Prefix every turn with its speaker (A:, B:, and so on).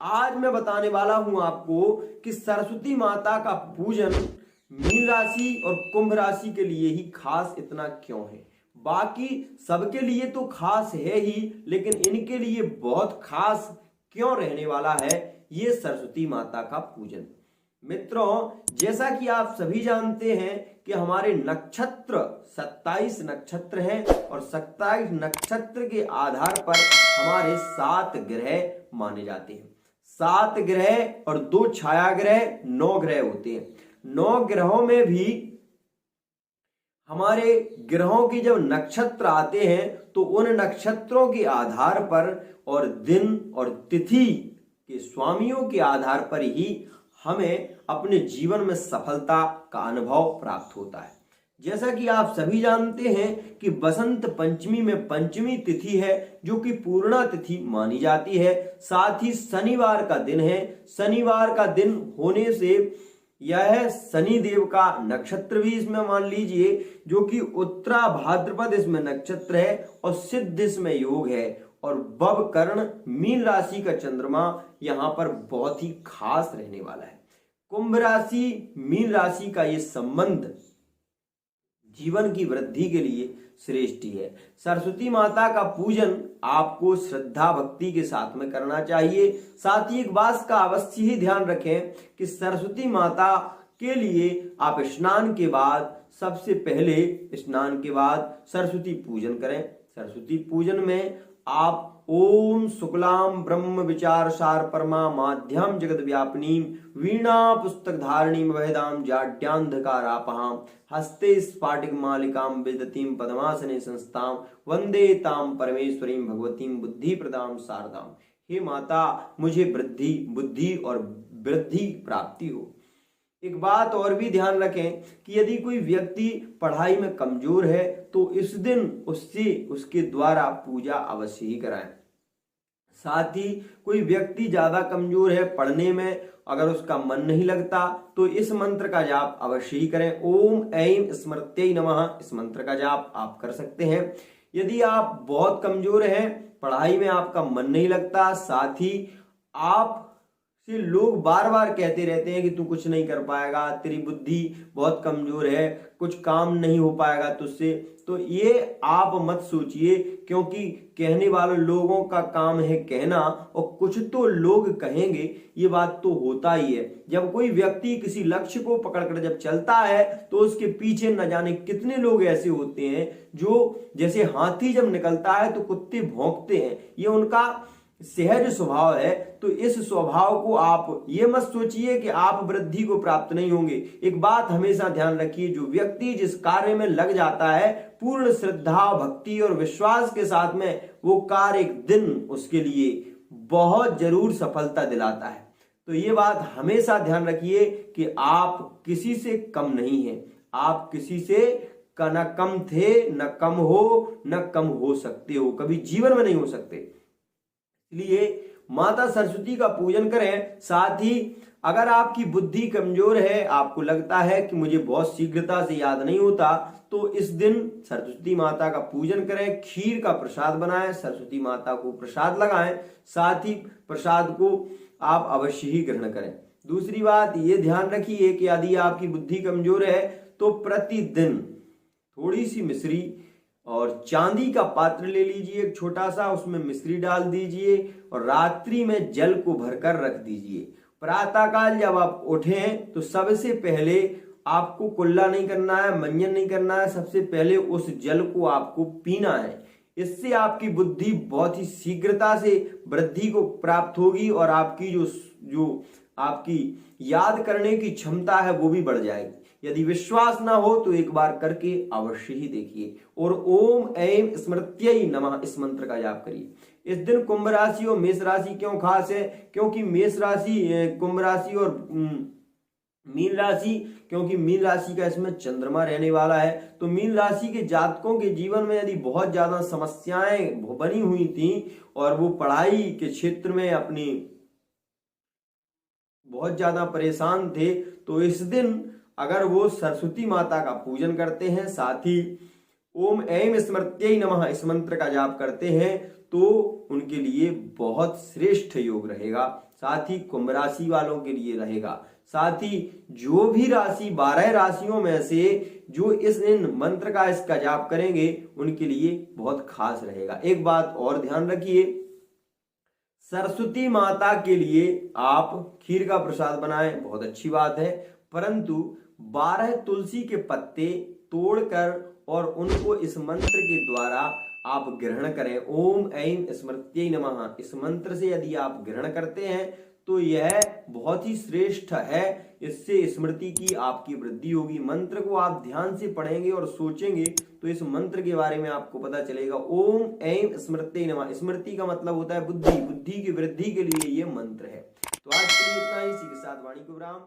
A: आज मैं बताने वाला हूं आपको कि सरस्वती माता का पूजन मीन राशि और कुंभ राशि के लिए ही खास इतना क्यों है। बाकी सबके लिए तो खास है ही, लेकिन इनके लिए बहुत खास क्यों रहने वाला है ये सरस्वती माता का पूजन। मित्रों, जैसा कि आप सभी जानते हैं कि हमारे नक्षत्र 27 नक्षत्र हैं और 27 नक्षत्र के आधार पर हमारे 7 ग्रह माने जाते हैं। 7 ग्रह और 2 छाया ग्रह, 9 ग्रह होते हैं। 9 ग्रहों में भी हमारे ग्रहों की जब नक्षत्र आते हैं तो उन नक्षत्रों के आधार पर और दिन और तिथि के स्वामियों के आधार पर ही हमें अपने जीवन में सफलता का अनुभव प्राप्त होता है। जैसा कि आप सभी जानते हैं कि बसंत पंचमी में पंचमी तिथि है जो कि पूर्णा तिथि मानी जाती है। साथ ही शनिवार का दिन है। शनिवार का दिन होने से यह शनि देव का नक्षत्र भी इसमें मान लीजिए, जो कि उत्तरा भाद्रपद इसमें नक्षत्र है और सिद्ध इसमें योग है। और बब कर्ण मीन राशि का चंद्रमा यहां पर बहुत ही खास रहने वाला है। कुंभ राशि मीन राशि का ये संबंध जीवन की वृद्धि के लिए श्रेष्ठ है। सरस्वती माता का पूजन आपको श्रद्धा भक्ति के साथ में करना चाहिए। साथ ही एक बात का अवश्य ही ध्यान रखें कि सरस्वती माता के लिए आप स्नान के बाद सबसे पहले स्नान के बाद सरस्वती पूजन करें। सरस्वती पूजन में आप ओम शुक्लाम ब्रह्म विचार सार परमा माध्यम जगत व्यापिनी वीणा पुस्तक धारिणी वेदाम जाड्यांधकारापहाम हस्ते स्फाटिक मालिकाम विदतीम पद्मासने संस्थाम वंदे ताम परमेश्वरीम भगवतीम बुद्धि प्रदाम शारदाम। हे माता, मुझे वृद्धि बुद्धि और वृद्धि प्राप्ति हो। एक बात और भी ध्यान रखें कि यदि कोई व्यक्ति पढ़ाई में कमजोर है तो इस दिन उससे उसके द्वारा पूजा अवश्य ही कराएं। साथ ही कोई व्यक्ति ज्यादा कमजोर है पढ़ने में, अगर उसका मन नहीं लगता तो इस मंत्र का जाप अवश्य ही करें। ओम ऐं स्मृत्यै नमः, इस मंत्र का जाप आप कर सकते हैं। यदि आप बहुत कमजोर हैं, पढ़ाई में आपका मन नहीं लगता, साथ ही आप से लोग बार बार कहते रहते हैं कि तू कुछ नहीं कर पाएगा, तेरी बुद्धि बहुत कमजोर है, कुछ काम नहीं हो पाएगा तुझसे, तो ये आप मत सोचिए, क्योंकि कहने वाले लोगों का काम है कहना और कुछ तो लोग कहेंगे, ये बात तो होता ही है। जब कोई व्यक्ति किसी लक्ष्य को पकड़कर जब चलता है तो उसके पीछे न जाने कितने लोग ऐसे होते हैं जो जैसे हाथी जब निकलता है तो कुत्ते भौंकते हैं, ये उनका सहज स्वभाव है। तो इस स्वभाव को आप ये मत सोचिए कि आप वृद्धि को प्राप्त नहीं होंगे। एक बात हमेशा ध्यान रखिए, जो व्यक्ति जिस कार्य में लग जाता है पूर्ण श्रद्धा भक्ति और विश्वास के साथ में, वो कार्य एक दिन उसके लिए बहुत जरूर सफलता दिलाता है। तो ये बात हमेशा ध्यान रखिए कि आप किसी से कम नहीं है, आप किसी से न कम थे, न कम हो, न कम हो सकते हो, कभी जीवन में नहीं हो सकते। इसलिए माता सरस्वती का पूजन करें। साथ ही अगर आपकी बुद्धि कमजोर है, आपको लगता है कि मुझे बहुत शीघ्रता से याद नहीं होता, तो इस दिन सरस्वती माता का पूजन करें। खीर का प्रसाद बनाएं, सरस्वती माता को प्रसाद लगाएं, साथ ही प्रसाद को आप अवश्य ही ग्रहण करें। दूसरी बात ये ध्यान रखिए कि यदि आपकी बुद्धि कमजोर है तो प्रतिदिन थोड़ी सी मिश्री और चांदी का पात्र ले लीजिए एक छोटा सा, उसमें मिश्री डाल दीजिए और रात्रि में जल को भरकर रख दीजिए। प्रातःकाल जब आप उठें तो सबसे पहले आपको कुल्ला नहीं करना है, मंजन नहीं करना है, सबसे पहले उस जल को आपको पीना है। इससे आपकी बुद्धि बहुत ही शीघ्रता से वृद्धि को प्राप्त होगी और आपकी जो आपकी याद करने की क्षमता है वो भी बढ़ जाएगी। यदि विश्वास ना हो तो एक बार करके अवश्य ही देखिए और ओम ऐं स्मृत्यै नमः इस मंत्र का जाप करिए। इस दिन कुंभ राशि और मेष राशि क्यों खास है? क्योंकि मेष राशि, कुंभ राशि और मीन राशि, क्योंकि मीन राशि का इसमें चंद्रमा रहने वाला है। तो मीन राशि के जातकों के जीवन में यदि बहुत ज्यादा समस्याएं बनी हुई थी और वो पढ़ाई के क्षेत्र में अपनी बहुत ज्यादा परेशान थे, तो इस दिन अगर वो सरस्वती माता का पूजन करते हैं, साथ ही ओम ऐं स्मृत्यै नमः इस मंत्र का जाप करते हैं तो उनके लिए बहुत श्रेष्ठ योग रहेगा। साथ ही कुंभ राशि वालों के लिए रहेगा। साथ ही जो भी राशि 12 राशियों में से जो इन मंत्र का इसका जाप करेंगे उनके लिए बहुत खास रहेगा। एक बात और ध्यान रखिए, सरस्वती माता के लिए आप खीर का प्रसाद बनाएं, बहुत अच्छी बात है, परंतु 12 तुलसी के पत्ते तोड़कर और उनको इस मंत्र के द्वारा आप ग्रहण करें। ओम ऐं स्मृत्यै नमः इस मंत्र से यदि आप ग्रहण करते हैं तो यह बहुत ही श्रेष्ठ है। इससे स्मृति की आपकी वृद्धि होगी। मंत्र को आप ध्यान से पढ़ेंगे और सोचेंगे तो इस मंत्र के बारे में आपको पता चलेगा। ओम ऐं स्मृत्यै नमः, स्मृति का मतलब होता है बुद्धि, बुद्धि की वृद्धि के लिए ये मंत्र है। तो आज के लिए इतना ही। इसी के साथ वाणी को विराम।